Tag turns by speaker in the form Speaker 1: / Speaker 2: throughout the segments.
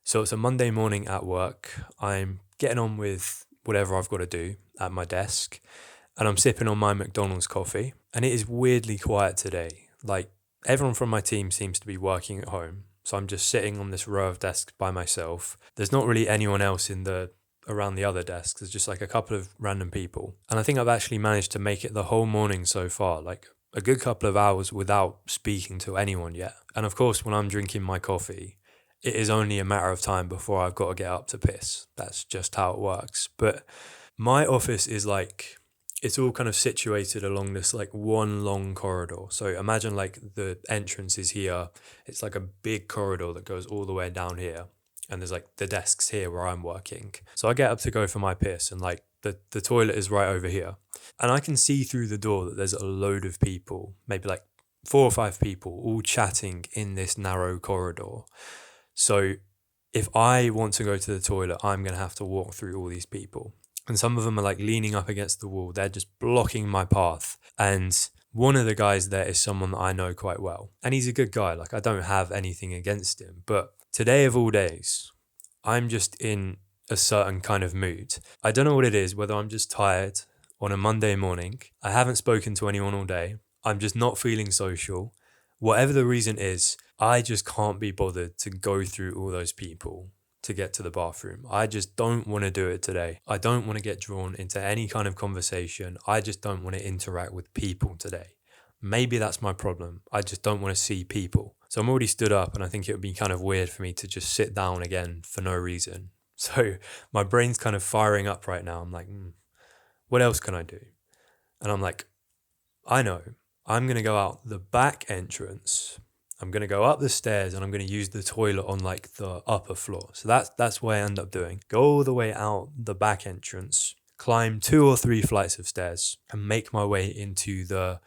Speaker 1: So it's a Monday morning at work. I'm getting on with whatever I've got to do at my desk, and I'm sipping on my McDonald's coffee. And it is weirdly quiet today. Like everyone from my team seems to be working at home. So I'm just sitting on this row of desks by myself. There's not really anyone else in the around the other desks. There's just like a couple of random people. And I think I've actually managed to make it the whole morning so far, like a good couple of hours without speaking to anyone yet. And of course, when I'm drinking my coffee, it is only a matter of time before I've got to get up to piss. That's just how it works. But my office is like, it's all kind of situated along this like one long corridor. So imagine like the entrance is here. It's like a big corridor that goes all the way down here. And there's like the desks here where I'm working. So I get up to go for my piss, and like the toilet is right over here. And I can see through the door that there's a load of people, maybe like 4 or 5 people, all chatting in this narrow corridor. So if I want to go to the toilet, I'm going to have to walk through all these people. And some of them are like leaning up against the wall. They're just blocking my path. And one of the guys there is someone that I know quite well. And he's a good guy. Like I don't have anything against him. But today of all days, I'm just in a certain kind of mood. I don't know what it is, whether I'm just tired on a Monday morning. I haven't spoken to anyone all day. I'm just not feeling social. Whatever the reason is, I just can't be bothered to go through all those people to get to the bathroom. I just don't want to do it today. I don't want to get drawn into any kind of conversation. I just don't want to interact with people today. Maybe that's my problem. I just don't want to see people. So I'm already stood up, and I think it would be kind of weird for me to just sit down again for no reason. So my brain's kind of firing up right now. I'm like, what else can I do? And I'm like, I know. I'm going to go out the back entrance. I'm going to go up the stairs, and I'm going to use the toilet on like the upper floor. So that's what I end up doing. Go all the way out the back entrance, climb 2 or 3 flights of stairs, and make my way into the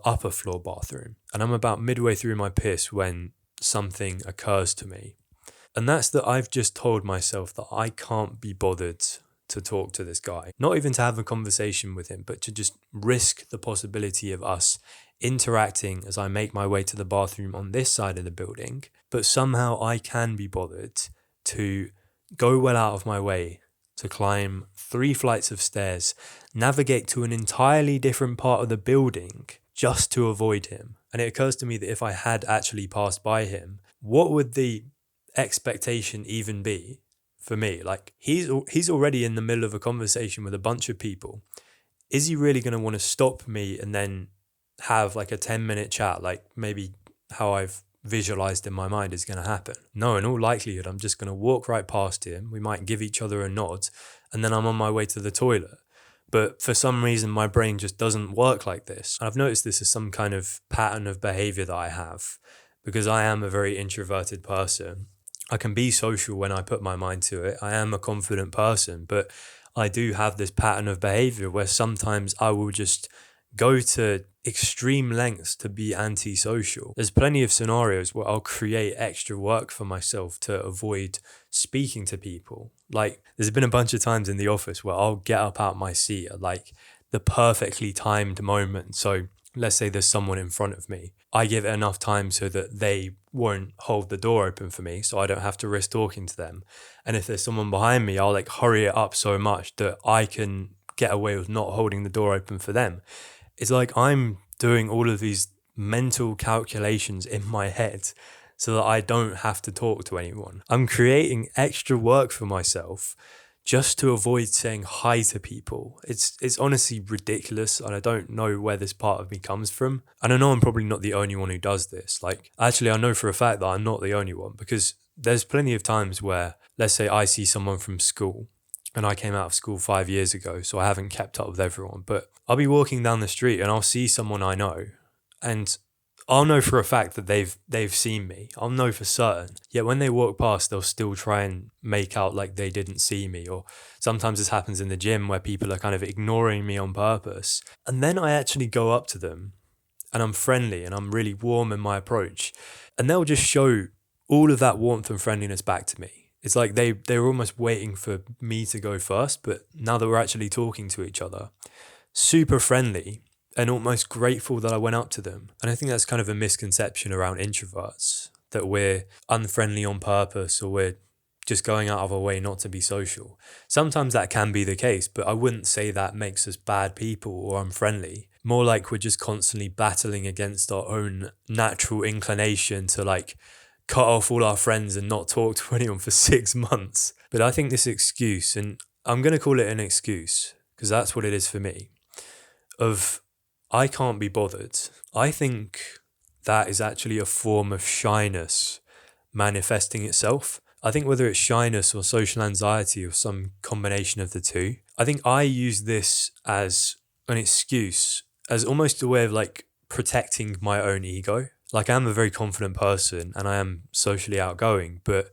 Speaker 1: upper floor bathroom. And I'm about midway through my piss when something occurs to me. And that's that I've just told myself that I can't be bothered to talk to this guy. Not even to have a conversation with him, but to just risk the possibility of us interacting as I make my way to the bathroom on this side of the building. But somehow I can be bothered to go well out of my way to climb 3 flights of stairs, navigate to an entirely different part of the building just to avoid him. And it occurs to me that if I had actually passed by him, what would the expectation even be for me? Like he's already in the middle of a conversation with a bunch of people. Is he really going to want to stop me and then have like a 10-minute chat, like maybe how I've visualized in my mind is going to happen? No, in all likelihood, I'm just going to walk right past him. We might give each other a nod, and then I'm on my way to the toilet. But for some reason, my brain just doesn't work like this. And I've noticed this as some kind of pattern of behavior that I have, because I am a very introverted person. I can be social when I put my mind to it. I am a confident person, but I do have this pattern of behavior where sometimes I will just go to extreme lengths to be antisocial. There's plenty of scenarios where I'll create extra work for myself to avoid speaking to people. Like there's been a bunch of times in the office where I'll get up out my seat at like the perfectly timed moment. So let's say there's someone in front of me. I give it enough time so that they won't hold the door open for me, so I don't have to risk talking to them. And if there's someone behind me, I'll like hurry it up so much that I can get away with not holding the door open for them. It's like I'm doing all of these mental calculations in my head so that I don't have to talk to anyone. I'm creating extra work for myself just to avoid saying hi to people. It's honestly ridiculous, and I don't know where this part of me comes from. And I know I'm probably not the only one who does this. Like, actually, I know for a fact that I'm not the only one, because there's plenty of times where, let's say I see someone from school, and I came out of school 5 years ago, so I haven't kept up with everyone, but I'll be walking down the street and I'll see someone I know, and I'll know for a fact that they've seen me. I'll know for certain. Yet when they walk past, they'll still try and make out like they didn't see me. Or sometimes this happens in the gym where people are kind of ignoring me on purpose. And then I actually go up to them and I'm friendly and I'm really warm in my approach. And they'll just show all of that warmth and friendliness back to me. It's like they're almost waiting for me to go first, but now that we're actually talking to each other, super friendly and almost grateful that I went up to them. And I think that's kind of a misconception around introverts, that we're unfriendly on purpose or we're just going out of our way not to be social. Sometimes that can be the case, but I wouldn't say that makes us bad people or unfriendly. More like we're just constantly battling against our own natural inclination to like cut off all our friends and not talk to anyone for 6 months. But I think this excuse, and I'm going to call it an excuse because that's what it is for me, of I can't be bothered. I think that is actually a form of shyness manifesting itself. I think whether it's shyness or social anxiety or some combination of the two, I think I use this as an excuse, as almost a way of like protecting my own ego. Like I am a very confident person and I am socially outgoing, but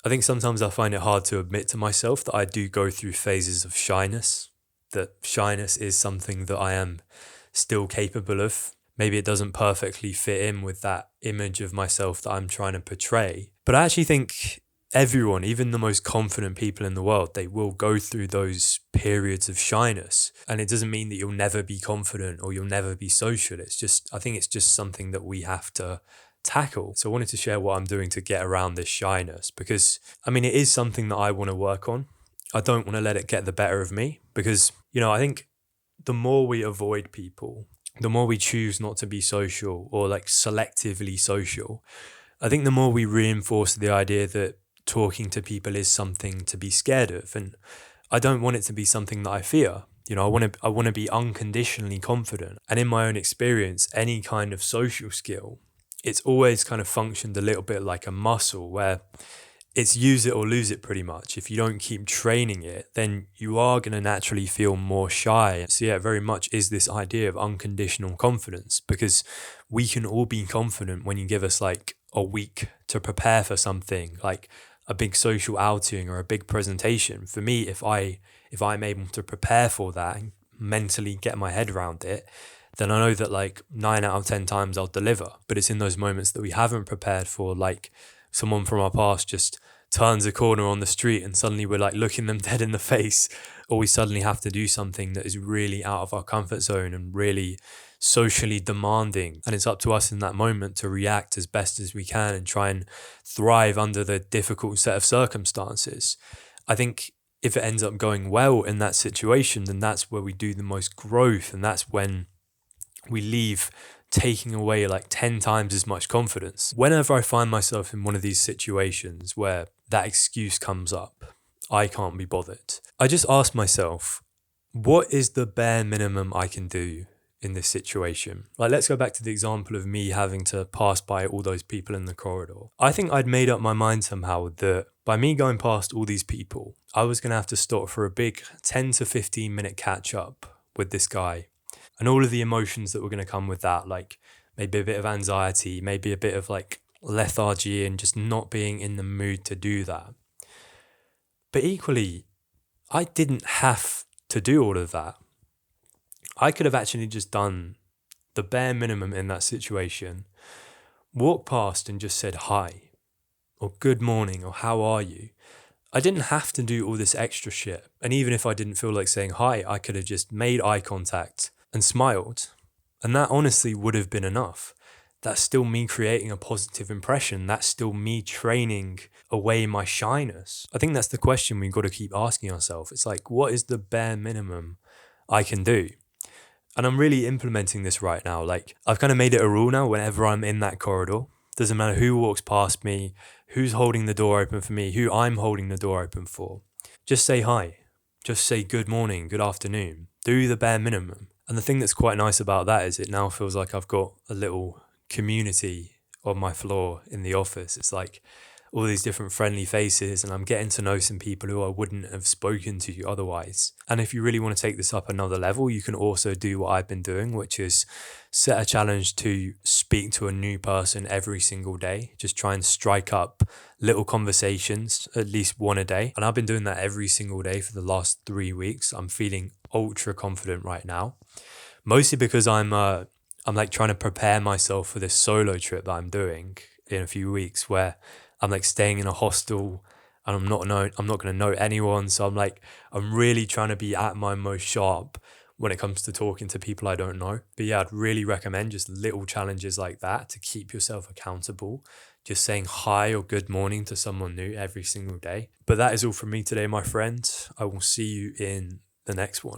Speaker 1: I think sometimes I find it hard to admit to myself that I do go through phases of shyness, that shyness is something that I am still capable of. Maybe it doesn't perfectly fit in with that image of myself that I'm trying to portray. But I actually think everyone, even the most confident people in the world, they will go through those periods of shyness. And it doesn't mean that you'll never be confident or you'll never be social. I think it's just something that we have to tackle. So I wanted to share what I'm doing to get around this shyness because, I mean, it is something that I want to work on. I don't want to let it get the better of me because, I think the more we avoid people, the more we choose not to be social or like selectively social, I think the more we reinforce the idea that talking to people is something to be scared of. And I don't want it to be something that I fear. I want to be unconditionally confident. And in my own experience, any kind of social skill, it's always kind of functioned a little bit like a muscle where it's use it or lose it pretty much. If you don't keep training it, then you are going to naturally feel more shy. So yeah, very much is this idea of unconditional confidence because we can all be confident when you give us like a week to prepare for something like a big social outing or a big presentation. For me, if I'm able to prepare for that and mentally get my head around it, then I know that like 9 out of 10 times I'll deliver. But it's in those moments that we haven't prepared for, like someone from our past just turns a corner on the street and suddenly we're like looking them dead in the face, or we suddenly have to do something that is really out of our comfort zone and really socially demanding. And it's up to us in that moment to react as best as we can and try and thrive under the difficult set of circumstances. I think if it ends up going well in that situation, then that's where we do the most growth, and that's when we leave taking away like 10 times as much confidence. Whenever I find myself in one of these situations where that excuse comes up, I can't be bothered, I just ask myself, what is the bare minimum I can do in this situation? Like, let's go back to the example of me having to pass by all those people in the corridor. I think I'd made up my mind somehow that by me going past all these people, I was going to have to stop for a big 10 to 15 minute catch up with this guy. And all of the emotions that were going to come with that, like maybe a bit of anxiety, maybe a bit of like lethargy and just not being in the mood to do that. But equally, I didn't have to do all of that. I could have actually just done the bare minimum in that situation, walked past and just said hi, or good morning, or how are you? I didn't have to do all this extra shit. And even if I didn't feel like saying hi, I could have just made eye contact and smiled. And that honestly would have been enough. That's still me creating a positive impression. That's still me training away my shyness. I think that's the question we've got to keep asking ourselves. It's like, what is the bare minimum I can do? And I'm really implementing this right now. Like, I've kind of made it a rule now whenever I'm in that corridor. Doesn't matter who walks past me, who's holding the door open for me, who I'm holding the door open for. Just say hi. Just say good morning, good afternoon. Do the bare minimum. And the thing that's quite nice about that is it now feels like I've got a little community on my floor in the office. It's like all these different friendly faces, and I'm getting to know some people who I wouldn't have spoken to otherwise. And if you really want to take this up another level, you can also do what I've been doing, which is set a challenge to speak to a new person every single day. Just try and strike up little conversations, at least one a day. And I've been doing that every single day for the last 3 weeks. I'm feeling ultra confident right now, mostly because I'm like trying to prepare myself for this solo trip that I'm doing in a few weeks, where I'm like staying in a hostel and I'm not going to know anyone. So I'm really trying to be at my most sharp when it comes to talking to people I don't know. But yeah, I'd really recommend just little challenges like that to keep yourself accountable, just saying hi or good morning to someone new every single day. But that is all from me today, my friends. I will see you in the next one.